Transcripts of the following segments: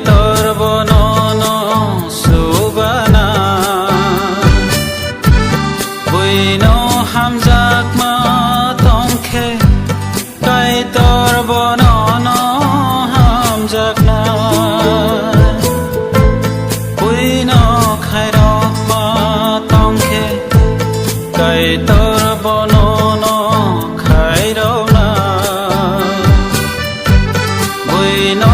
তোর বনন সুবানা বুইনো হামজাক মা তংখে কাই তোর বনন হামজাক না বুইনো খাইর মা তংখে কাই তোর বনন খাইর না বুইনো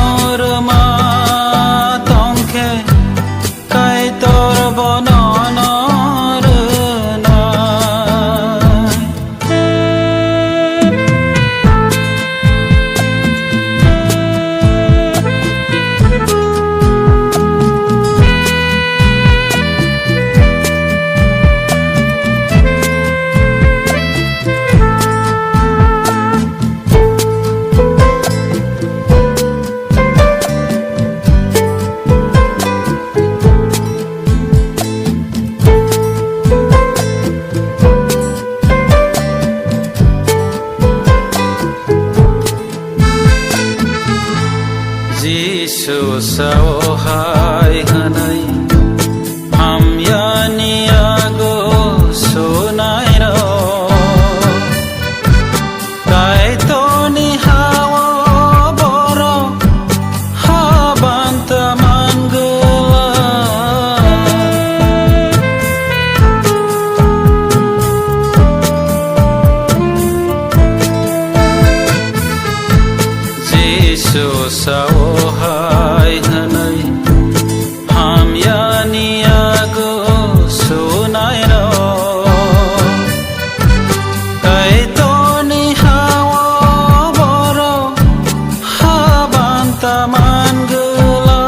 Jisu sawhai hanai hamyani ago sunai ro kai to ni hawa boro habanta mangala Jisu sawhai hanai hamyani ago sunai ro kai to ni hawa boro habanta mangala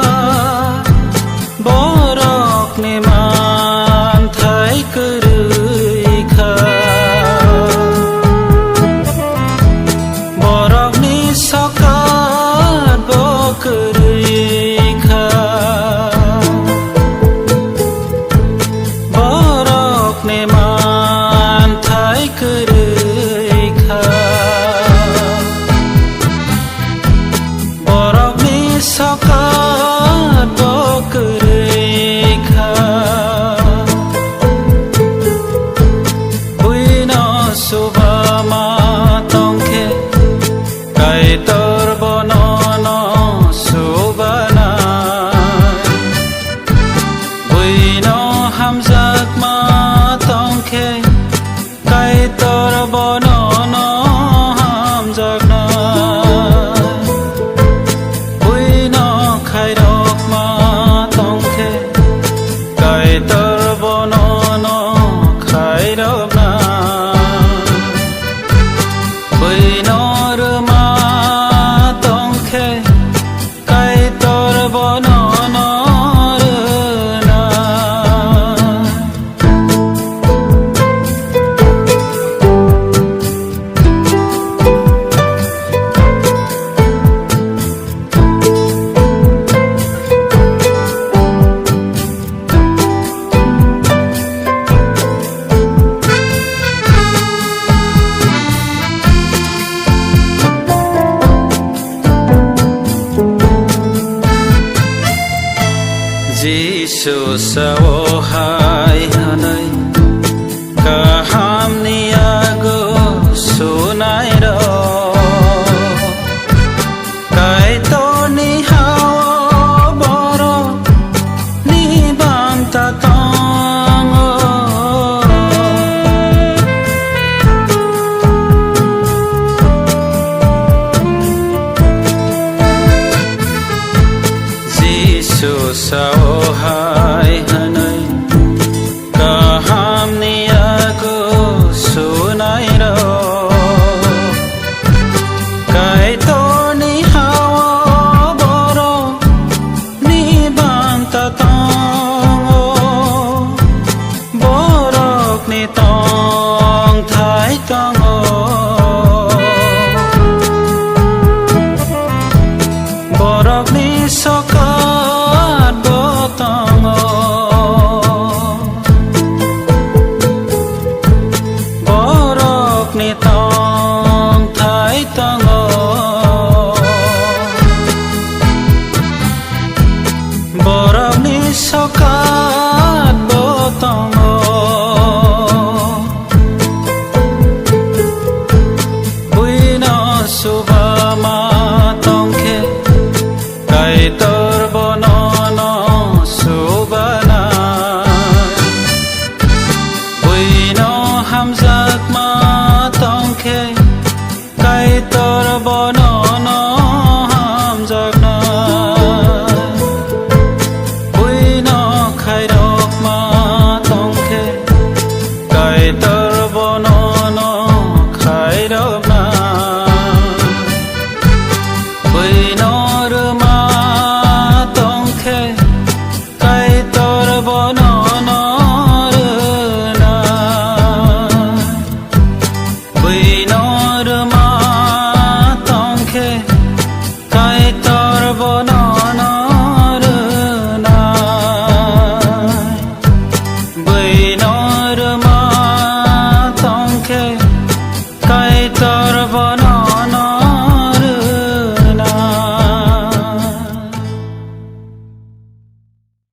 borok ni man thai kurui kha borok ni saka borok ne man thai kurui kha borok ni sakat bokurui kha buino subama tongkhe kai tor bonon subana buino hamzak ma tongkhe kai tor bonon hamzak na buino khairok ma tongkhe kai tor bonon khairok na buino ma tongkhe kai tor bonon na Jisu sawhai hanai kaham ni ago sunai ro kai to ni hawa boro ni banta tong Jisu sawhai hanai kaham ni ago sunai ro kai to ni hawa boro ni banta tong borok ni tong thai tong borok ni sakat botong người